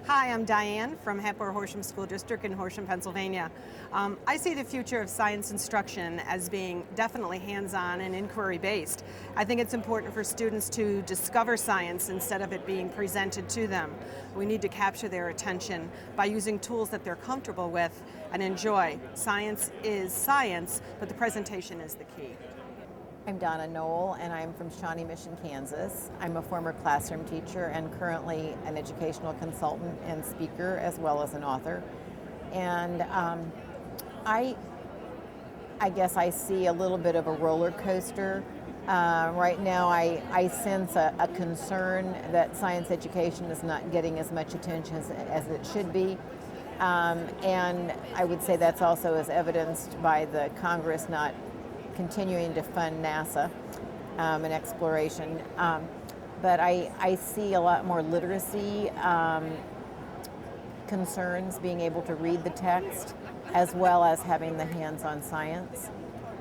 Hi, I'm Diane from Hepworth-Horsham School District in Horsham, Pennsylvania. I see the future of science instruction as being definitely hands-on and inquiry-based. I think it's important for students to discover science instead of it being presented to them. We need to capture their attention by using tools that they're comfortable with and enjoy. Science is science, but the presentation is the key. I'm Donna Knoll, and I'm from Shawnee Mission, Kansas. I'm a former classroom teacher and currently an educational consultant and speaker, as well as an author. And I guess I see a little bit of a roller coaster. Right now I sense a concern that science education is not getting as much attention as it should be. And I would say that's also as evidenced by the Congress not continuing to fund NASA and exploration. But I see a lot more literacy concerns, being able to read the text, as well as having the hands-on science.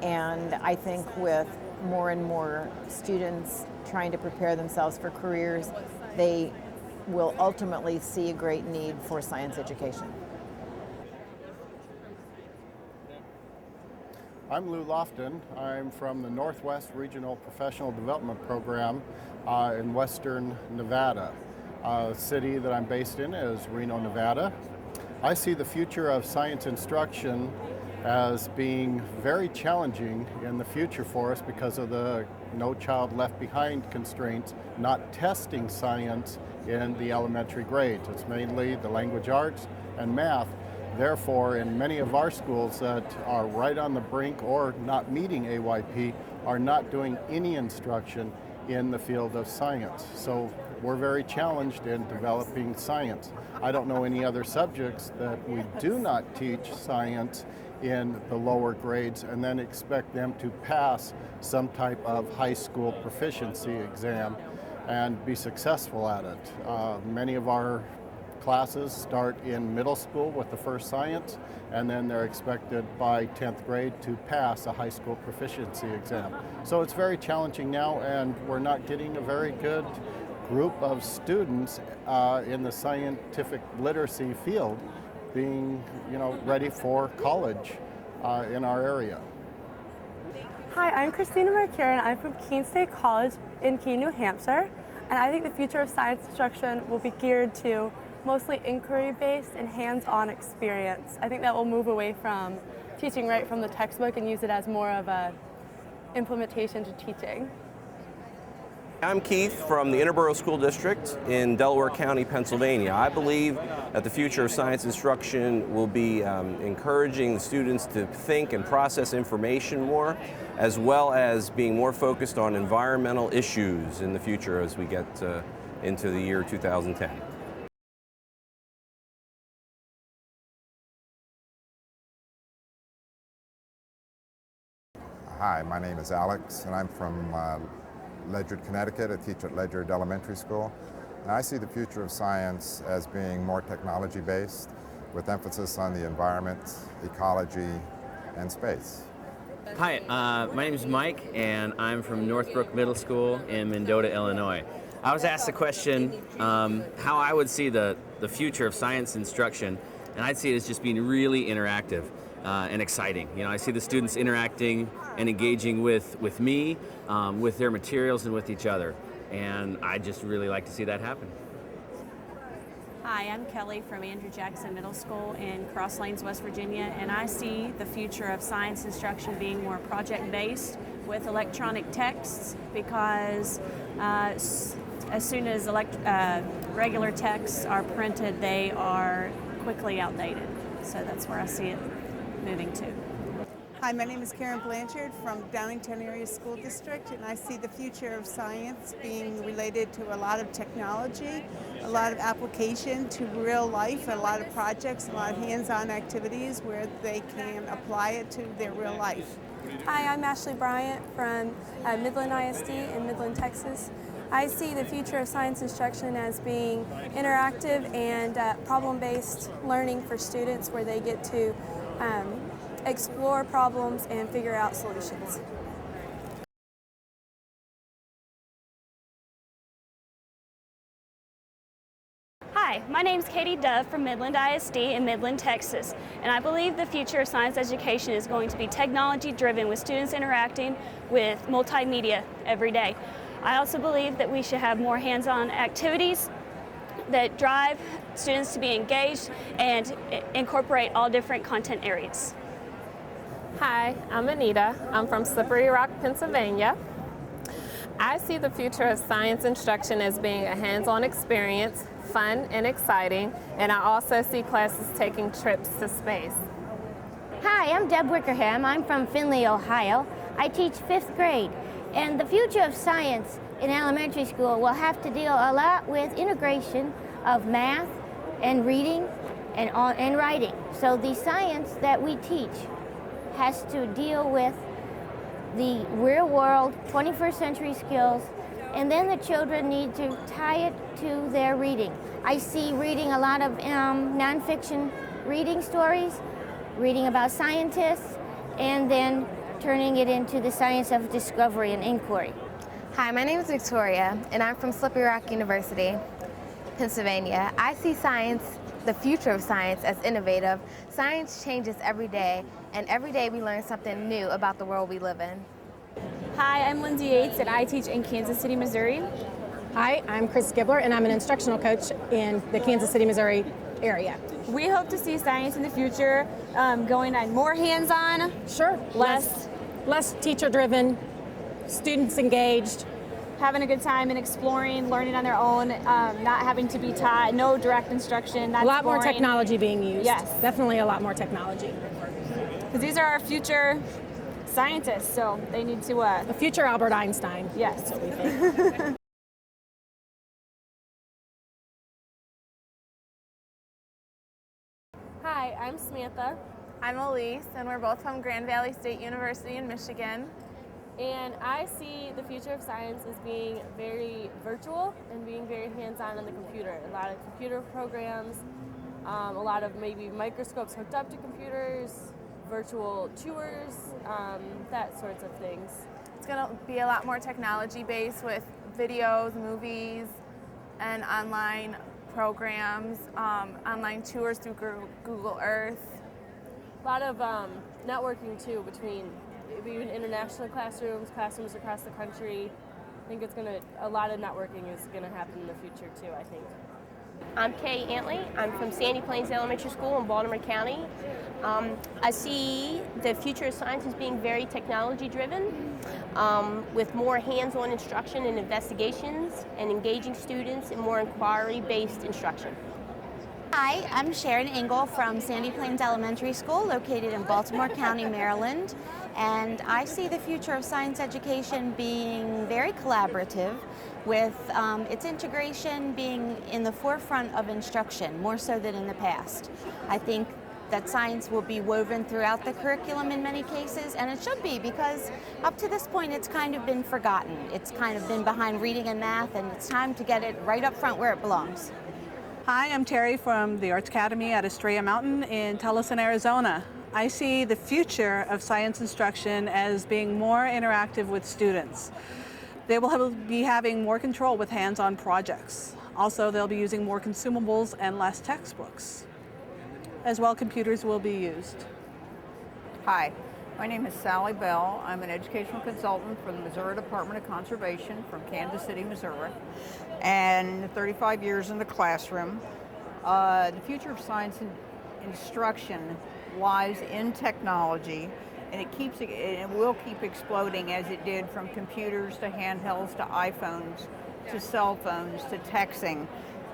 And I think with more and more students trying to prepare themselves for careers, they will ultimately see a great need for science education. I'm Lou Lofton. I'm from the Northwest Regional Professional Development Program in Western Nevada. The city that I'm based in is Reno, Nevada. I see the future of science instruction as being very challenging in the future for us because of the No Child Left Behind constraints, not testing science in the elementary grades. It's mainly the language arts and math. Therefore, in many of our schools that are right on the brink or not meeting AYP are not doing any instruction in the field of science. So we're very challenged in developing science. I don't know any other subjects that we do not teach science in the lower grades and then expect them to pass some type of high school proficiency exam and be successful at it. Many of our classes start in middle school with the first science, and then they're expected by 10th grade to pass a high school proficiency exam. So it's very challenging now, and we're not getting a very good group of students in the scientific literacy field being, ready for college in our area. Hi, I'm Christina Mercure, and I'm from Keene State College in Keene, New Hampshire. And I think the future of science instruction will be geared to mostly inquiry-based and hands-on experience. I think that will move away from teaching right from the textbook and use it as more of a implementation to teaching. I'm Keith from the Interborough School District in Delaware County, Pennsylvania. I believe that the future of science instruction will be encouraging the students to think and process information more, as well as being more focused on environmental issues in the future as we get into the year 2010. Hi, my name is Alex, and I'm from Ledyard, Connecticut. I teach at Ledyard Elementary School. And I see the future of science as being more technology-based, with emphasis on the environment, ecology, and space. Hi, my name is Mike, and I'm from Northbrook Middle School in Mendota, Illinois. I was asked the question how I would see the future of science instruction, and I'd see it as just being really interactive. And exciting. I see the students interacting and engaging with me, with their materials, and with each other. And I just really like to see that happen. Hi, I'm Kelly from Andrew Jackson Middle School in Cross Lanes, West Virginia, and I see the future of science instruction being more project-based with electronic texts because as soon as regular texts are printed, they are quickly outdated. So that's where I see it moving to. Hi, my name is Karen Blanchard from Downingtown Area School District, and I see the future of science being related to a lot of technology, a lot of application to real life, a lot of projects, a lot of hands-on activities where they can apply it to their real life. Hi, I'm Ashley Bryant from Midland ISD in Midland, Texas. I see the future of science instruction as being interactive and problem-based learning for students where they get to explore problems and figure out solutions. Hi, Hi, my name is Katie Dove from Midland ISD in Midland, Texas, and I believe the future of science education is going to be technology-driven with students interacting with multimedia every day. I also believe that we should have more hands-on activities that drive students to be engaged and incorporate all different content areas. Hi, I'm Anita. I'm from Slippery Rock, Pennsylvania. I see the future of science instruction as being a hands-on experience, fun and exciting, and I also see classes taking trips to space. Hi, I'm Deb Wickerham. I'm from Findlay, Ohio. I teach 5th grade, and the future of science in elementary school will have to deal a lot with integration of math and reading and writing. So the science that we teach has to deal with the real world 21st century skills, and then the children need to tie it to their reading. I see reading a lot of nonfiction reading stories, reading about scientists, and then turning it into the science of discovery and inquiry. Hi, my name is Victoria, and I'm from Slippery Rock University, Pennsylvania. I see science, the future of science, as innovative. Science changes every day, and every day we learn something new about the world we live in. Hi, I'm Lindsay Yates, and I teach in Kansas City, Missouri. Hi, I'm Chris Gibler, and I'm an instructional coach in the Kansas City, Missouri area. We hope to see science in the future going on more hands-on. Sure. Less teacher-driven, students engaged. Having a good time and exploring, learning on their own, not having to be taught, no direct instruction. A lot more technology being used. Yes. Definitely a lot more technology. Because these are our future scientists, so they need to... The future Albert Einstein. Yes. That's what we think. Hi, I'm Samantha. I'm Elise, and we're both from Grand Valley State University in Michigan. And I see the future of science as being very virtual and being very hands-on on the computer. A lot of computer programs, a lot of maybe microscopes hooked up to computers, virtual tours, that sorts of things. It's going to be a lot more technology-based with videos, movies, and online programs, online tours through Google Earth. A lot of networking too between even international classrooms across the country. I think a lot of networking is going to happen in the future too, I think. I'm Kay Antley. I'm from Sandy Plains Elementary School in Baltimore County. I see the future of science as being very technology driven, with more hands-on instruction and investigations and engaging students in more inquiry-based instruction. Hi, I'm Sharon Engel from Sandy Plains Elementary School located in Baltimore County, Maryland. And I see the future of science education being very collaborative, with its integration being in the forefront of instruction, more so than in the past. I think that science will be woven throughout the curriculum in many cases, and it should be, because up to this point it's kind of been forgotten. It's kind of been behind reading and math, and it's time to get it right up front where it belongs. Hi, I'm Terry from the Arts Academy at Estrella Mountain in Tucson, Arizona. I see the future of science instruction as being more interactive with students. They will be having more control with hands-on projects. Also, they'll be using more consumables and less textbooks. As well, computers will be used. Hi, my name is Sally Bell. I'm an educational consultant for the Missouri Department of Conservation from Kansas City, Missouri, and 35 years in the classroom. The future of science instruction lies in technology, and it will keep exploding as it did from computers to handhelds to iPhones to cell phones to texting.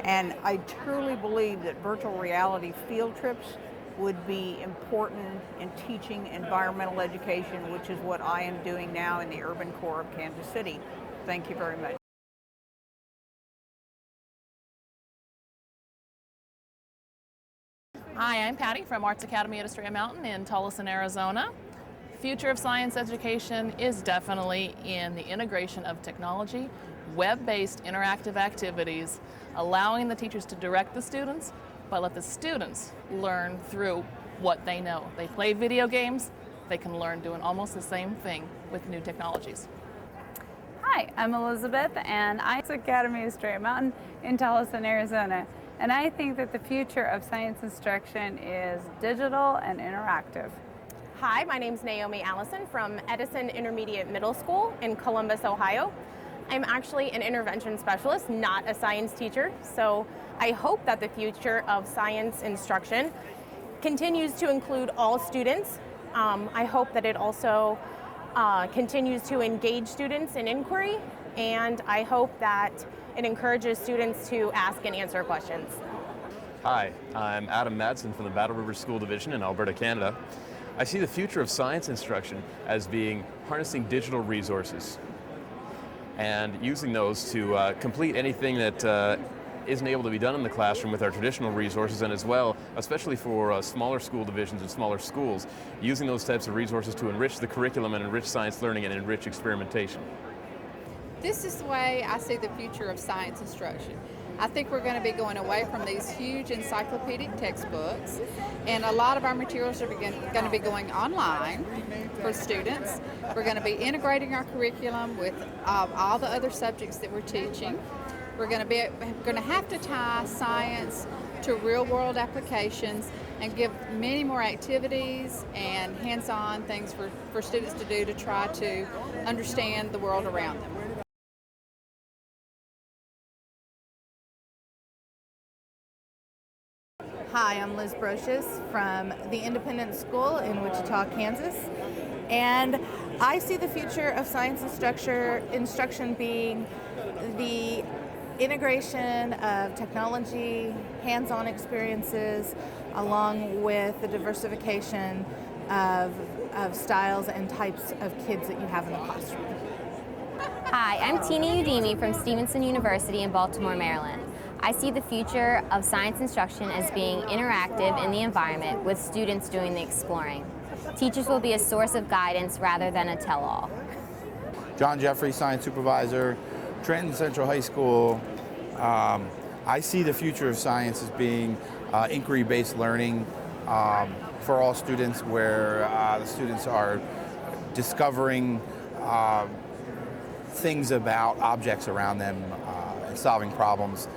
And I truly believe that virtual reality field trips would be important in teaching environmental education, which is what I am doing now in the urban core of Kansas City. Thank you very much. Hi, I'm Patty from Arts Academy at Estrella Mountain in Tucson, Arizona. Future of science education is definitely in the integration of technology, web-based interactive activities, allowing the teachers to direct the students, but let the students learn through what they know. They play video games, they can learn doing almost the same thing with new technologies. Hi, I'm Elizabeth, and I'm at Academy of Estrella Mountain in Tucson, Arizona. And I think that the future of science instruction is digital and interactive. Hi, my name is Naomi Allison from Edison Intermediate Middle School in Columbus, Ohio. I'm actually an intervention specialist, not a science teacher, so I hope that the future of science instruction continues to include all students. I hope that it also continues to engage students in inquiry, and I hope that it encourages students to ask and answer questions. Hi, I'm Adam Madsen from the Battle River School Division in Alberta, Canada. I see the future of science instruction as being harnessing digital resources and using those to complete anything that isn't able to be done in the classroom with our traditional resources, and as well, especially for smaller school divisions and smaller schools, using those types of resources to enrich the curriculum and enrich science learning and enrich experimentation. This is the way I see the future of science instruction. I think we're going to be going away from these huge encyclopedic textbooks, and a lot of our materials are going to be going online for students. We're going to be integrating our curriculum with all the other subjects that we're teaching. We're going to have to tie science to real-world applications and give many more activities and hands-on things for students to do to try to understand the world around them. Hi, I'm Liz Brocious from the Independent School in Wichita, Kansas, and I see the future of science instruction being the integration of technology, hands-on experiences, along with the diversification of styles and types of kids that you have in the classroom. Hi, I'm Tina Udemy from Stevenson University in Baltimore, Maryland. I see the future of science instruction as being interactive in the environment with students doing the exploring. Teachers will be a source of guidance rather than a tell-all. John Jeffrey, Science Supervisor, Trenton Central High School. I see the future of science as being inquiry-based learning for all students, where the students are discovering things about objects around them and solving problems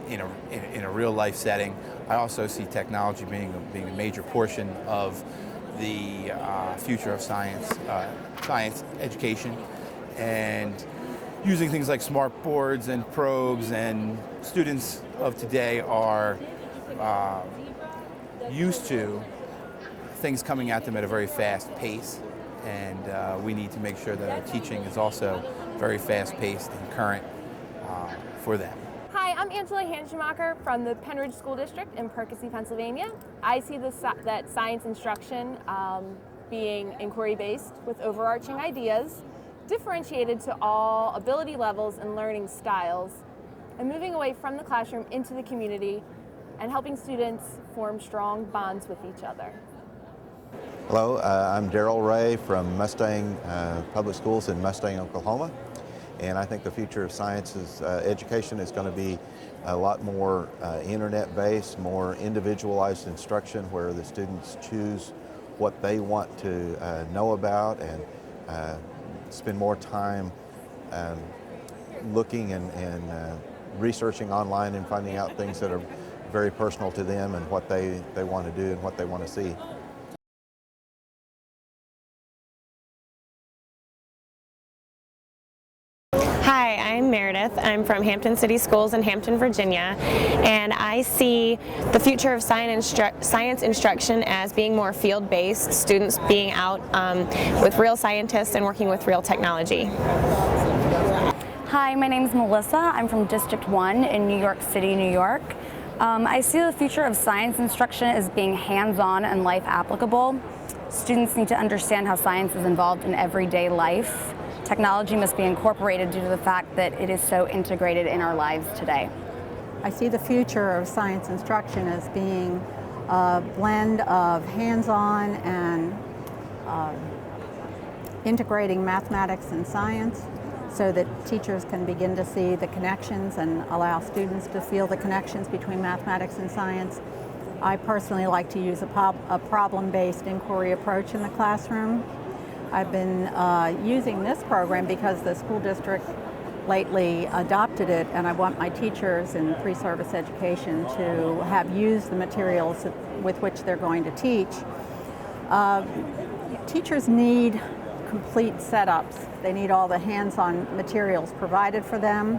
in a real-life setting. I also see technology being a major portion of the future of science education, and using things like smart boards and probes, and students of today are used to things coming at them at a very fast pace, and we need to make sure that our teaching is also very fast-paced and current for them. Hi, I'm Angela Hanschemacher from the Penridge School District in Percy, Pennsylvania. I see that science instruction being inquiry-based with overarching ideas, differentiated to all ability levels and learning styles, and moving away from the classroom into the community and helping students form strong bonds with each other. Hello, I'm Darrell Ray from Mustang Public Schools in Mustang, Oklahoma. And I think the future of science education is going to be a lot more internet-based, more individualized instruction, where the students choose what they want to know about and spend more time looking and researching online and finding out things that are very personal to them and what they want to do and what they want to see. Hi, I'm Meredith. I'm from Hampton City Schools in Hampton, Virginia, and I see the future of science instruction as being more field-based, students being out with real scientists and working with real technology. Hi, my name is Melissa. I'm from District 1 in New York City, New York. I see the future of science instruction as being hands-on and life applicable. Students need to understand how science is involved in everyday life. Technology must be incorporated due to the fact that it is so integrated in our lives today. I see the future of science instruction as being a blend of hands-on and integrating mathematics and science, so that teachers can begin to see the connections and allow students to feel the connections between mathematics and science. I personally like to use a problem-based inquiry approach in the classroom. I've been using this program because the school district lately adopted it, and I want my teachers in pre-service education to have used the materials with which they're going to teach. Teachers need complete setups. They need all the hands-on materials provided for them.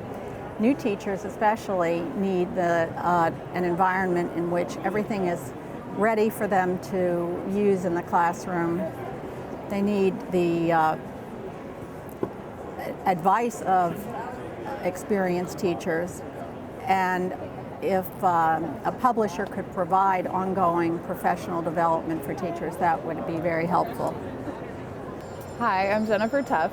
New teachers especially need an environment in which everything is ready for them to use in the classroom. They need the advice of experienced teachers, and if a publisher could provide ongoing professional development for teachers, that would be very helpful. Hi, I'm Jennifer Tuff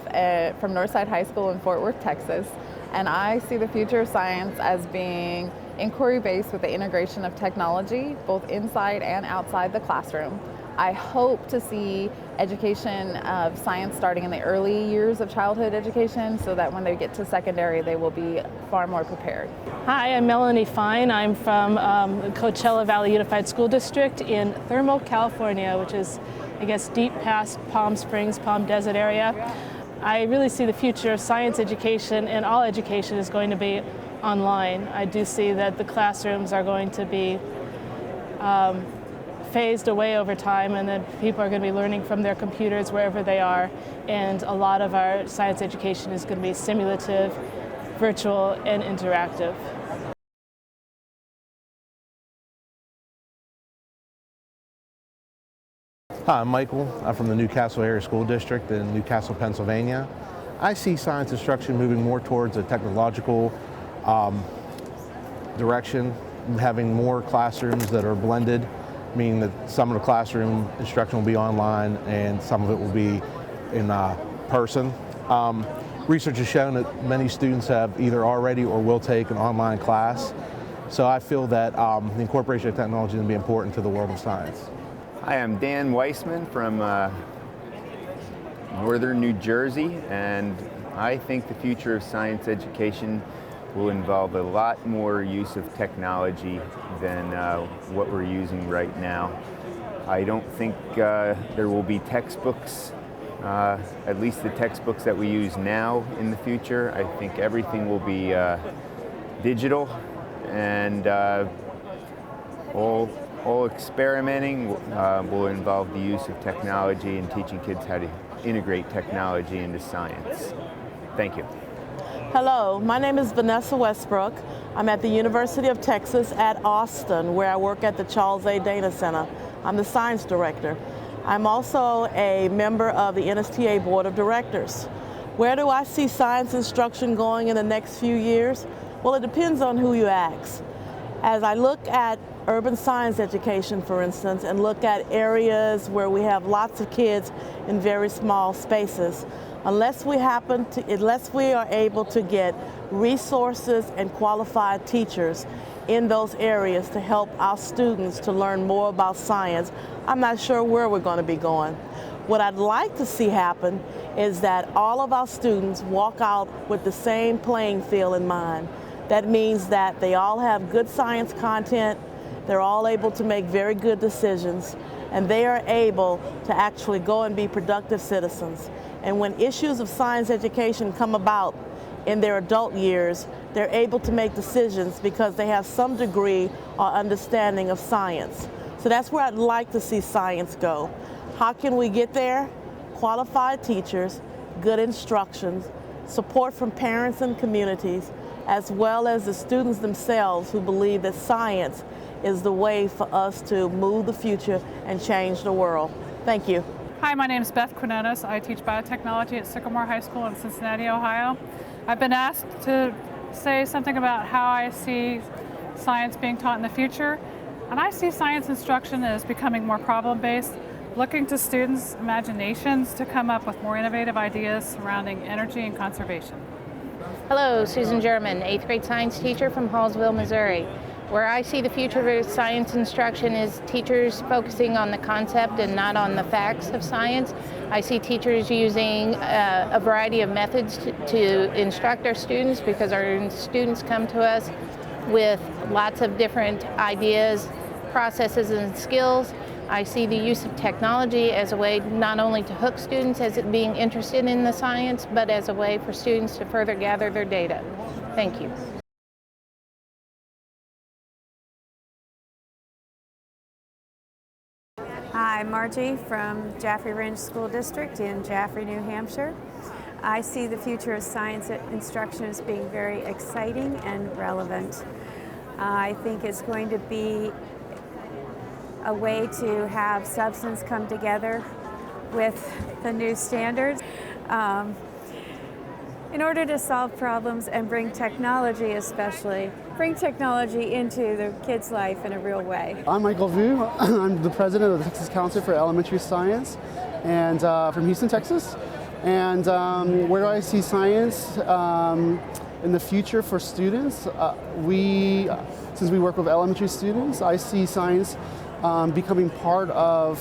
from Northside High School in Fort Worth, Texas, and I see the future of science as being inquiry-based with the integration of technology, both inside and outside the classroom. I hope to see education of science starting in the early years of childhood education so that when they get to secondary, they will be far more prepared. Hi, I'm Melanie Fine. I'm from Coachella Valley Unified School District in Thermal, California, which is, I guess, deep past Palm Springs, Palm Desert area. I really see the future of science education, and all education is going to be online. I do see that the classrooms are going to be phased away over time, and that people are going to be learning from their computers wherever they are, and a lot of our science education is going to be simulative, virtual, and interactive. Hi, I'm Michael. I'm from the Newcastle Area School District in Newcastle, Pennsylvania. I see science instruction moving more towards a technological direction, having more classrooms that are blended, meaning that some of the classroom instruction will be online and some of it will be in person. Research has shown that many students have either already or will take an online class. So I feel that the incorporation of technology is going to be important to the world of science. Hi, I'm Dan Weissman from northern New Jersey, and I think the future of science education will involve a lot more use of technology than what we're using right now. I don't think there will be textbooks, at least the textbooks that we use now in the future. I think everything will be digital, and all experimenting will involve the use of technology and teaching kids how to integrate technology into science. Thank you. Hello, my name is Vanessa Westbrook. I'm at the University of Texas at Austin, where I work at the Charles A. Dana Center. I'm the science director. I'm also a member of the NSTA Board of Directors. Where do I see science instruction going in the next few years? Well, it depends on who you ask. As I look at urban science education, for instance, and look at areas where we have lots of kids in very small spaces, unless we are able to get resources and qualified teachers in those areas to help our students to learn more about science, I'm not sure where we're going to be going. What I'd like to see happen is that all of our students walk out with the same playing field in mind. That means that they all have good science content, they're all able to make very good decisions, and they are able to actually go and be productive citizens. And when issues of science education come about in their adult years, they're able to make decisions because they have some degree or understanding of science. So that's where I'd like to see science go. How can we get there? Qualified teachers, good instructions, support from parents and communities, as well as the students themselves who believe that science is the way for us to move the future and change the world. Thank you. Hi, my name is Beth Quinones. I teach biotechnology at Sycamore High School in Cincinnati, Ohio. I've been asked to say something about how I see science being taught in the future, and I see science instruction as becoming more problem-based, looking to students' imaginations to come up with more innovative ideas surrounding energy and conservation. Hello, Susan German, 8th grade science teacher from Hallsville, Missouri. Where I see the future of science instruction is teachers focusing on the concept and not on the facts of science. I see teachers using a variety of methods to instruct our students, because our students come to us with lots of different ideas, processes, and skills. I see the use of technology as a way not only to hook students as it being interested in the science, but as a way for students to further gather their data. Thank you. Hi, Margie from Jaffrey Range School District in Jaffrey, New Hampshire. I see the future of science instruction as being very exciting and relevant. I think it's going to be a way to have substance come together with the new standards in order to solve problems and bring technology into the kids' life in a real way. I'm Michael Vu. I'm the president of the Texas Council for Elementary Science and from Houston, Texas. And where do I see science in the future for students? Since we work with elementary students, I see science becoming part of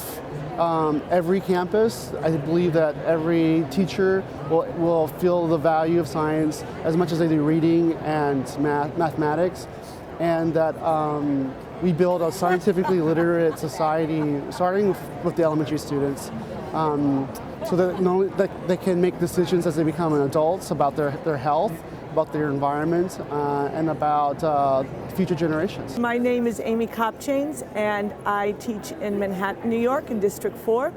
every campus. I believe that every teacher will feel the value of science as much as they do reading and mathematics, and that we build a scientifically literate society, starting with the elementary students, so that they can make decisions as they become adults about their health, about their environment, and about future generations. My name is Amy Copchains, and I teach in Manhattan, New York, in District 4.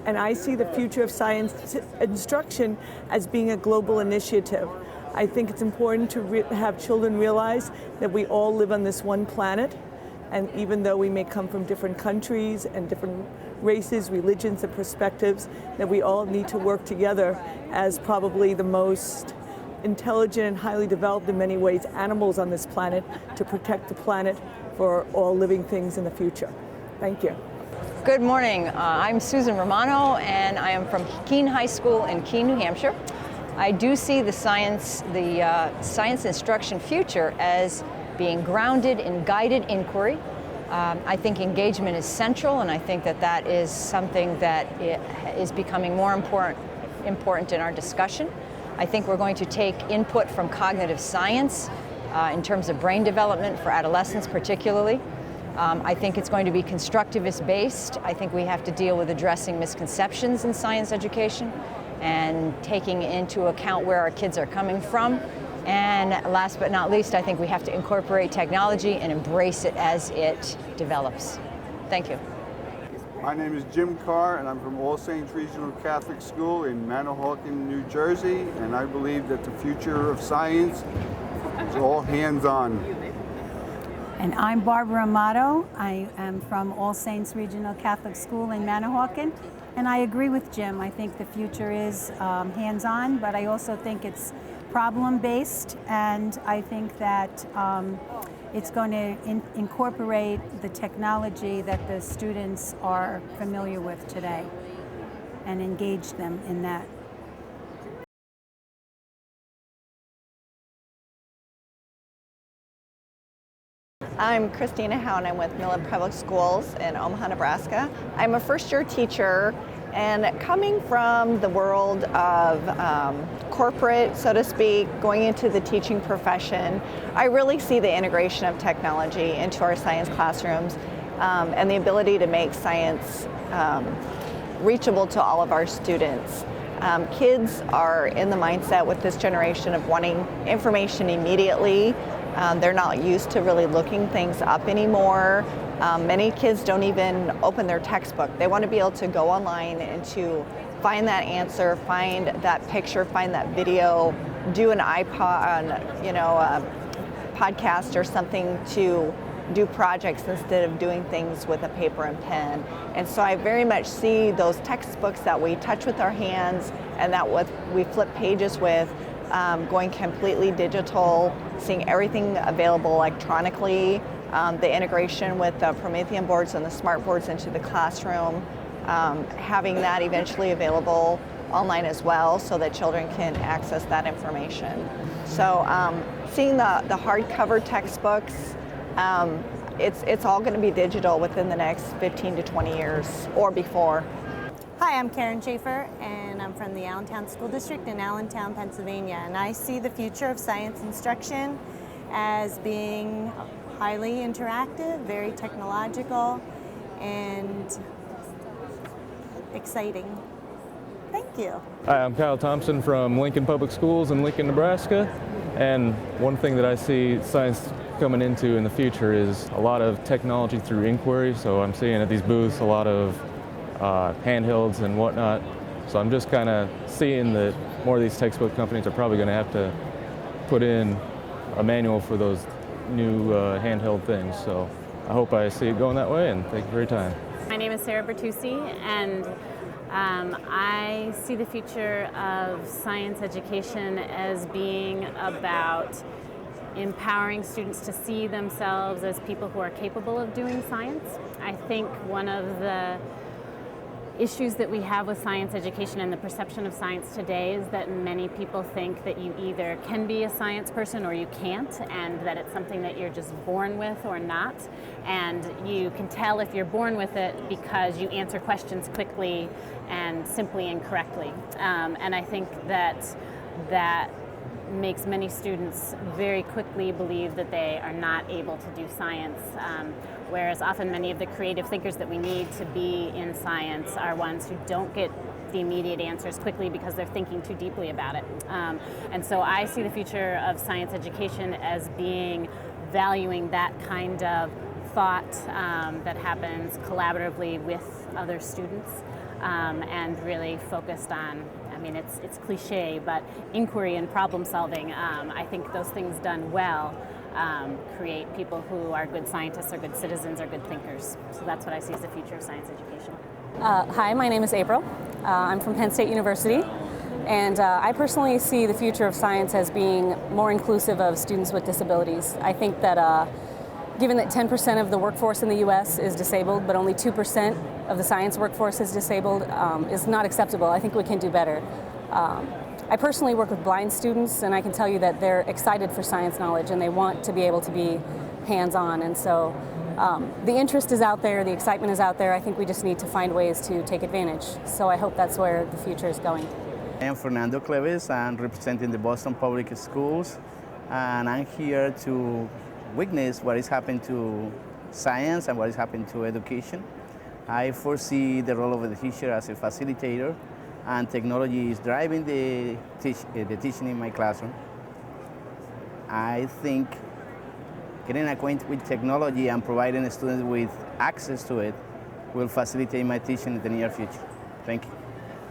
And I see the future of science instruction as being a global initiative. I think it's important to have children realize that we all live on this one planet. And even though we may come from different countries and different races, religions, and perspectives, that we all need to work together as probably the most intelligent and highly developed in many ways animals on this planet to protect the planet for all living things in the future. Thank you. Good morning. I'm Susan Romano, and I am from Keene High School in Keene, New Hampshire. I do see the science instruction future as being grounded in guided inquiry. I think engagement is central, and I think that is something that is becoming more important in our discussion. I think we're going to take input from cognitive science in terms of brain development for adolescents particularly. I think it's going to be constructivist based. I think we have to deal with addressing misconceptions in science education and taking into account where our kids are coming from. And last but not least, I think we have to incorporate technology and embrace it as it develops. Thank you. My name is Jim Carr, and I'm from All Saints Regional Catholic School in Manahawkin, New Jersey, and I believe that the future of science is all hands-on. And I'm Barbara Amato. I am from All Saints Regional Catholic School in Manahawkin, and I agree with Jim. I think the future is hands-on, but I also think it's problem-based, and I think that it's going to incorporate the technology that the students are familiar with today and engage them in that. I'm Christina Howe, and I'm with Millett Public Schools in Omaha, Nebraska. I'm a first-year teacher, and coming from the world of corporate, so to speak, going into the teaching profession, I really see the integration of technology into our science classrooms and the ability to make science reachable to all of our students. Kids are in the mindset with this generation of wanting information immediately. They're not used to really looking things up anymore. Many kids don't even open their textbook. They want to be able to go online and to find that answer, find that picture, find that video, do an iPod, a podcast or something to do projects instead of doing things with a paper and pen. And so I very much see those textbooks that we touch with our hands and that we flip pages with going completely digital, seeing everything available electronically, the integration with the Promethean boards and the smart boards into the classroom, having that eventually available online as well so that children can access that information. So seeing the hardcover textbooks, it's all going to be digital within the next 15 to 20 years or before. Hi, I'm Karen Schaefer, and I'm from the Allentown School District in Allentown, Pennsylvania. And I see the future of science instruction as being highly interactive, very technological, and exciting. Thank you. Hi, I'm Kyle Thompson from Lincoln Public Schools in Lincoln, Nebraska. And one thing that I see science coming into in the future is a lot of technology through inquiry. So I'm seeing at these booths a lot of handhelds and whatnot. So I'm just kind of seeing that more of these textbook companies are probably going to have to put in a manual for those new handheld things. So I hope I see it going that way, and thank you for your time. My name is Sarah Bertucci, and I see the future of science education as being about empowering students to see themselves as people who are capable of doing science. I think one of the issues that we have with science education and the perception of science today is that many people think that you either can be a science person or you can't, and that it's something that you're just born with or not. And you can tell if you're born with it because you answer questions quickly and simply and correctly. And I think that makes many students very quickly believe that they are not able to do science, whereas often many of the creative thinkers that we need to be in science are ones who don't get the immediate answers quickly because they're thinking too deeply about it. And so I see the future of science education as being valuing that kind of thought that happens collaboratively with other students, and really focused on, I mean, it's cliche, but inquiry and problem solving. I think those things done well create people who are good scientists or good citizens or good thinkers. So that's what I see as the future of science education. Hi, my name is April. I'm from Penn State University, and I personally see the future of science as being more inclusive of students with disabilities. I think that given that 10% of the workforce in the U.S. is disabled, but only 2% of the science workforce is disabled, is not acceptable. I think we can do better. I personally work with blind students, and I can tell you that they're excited for science knowledge and they want to be able to be hands-on. And so the interest is out there, the excitement is out there. I think we just need to find ways to take advantage. So I hope that's where the future is going. I am Fernando Cleves. I'm representing the Boston Public Schools, and I'm here to witness what is happening to science and what is happening to education. I foresee the role of the teacher as a facilitator, and technology is driving the teaching in my classroom. I think getting acquainted with technology and providing students with access to it will facilitate my teaching in the near future. Thank you.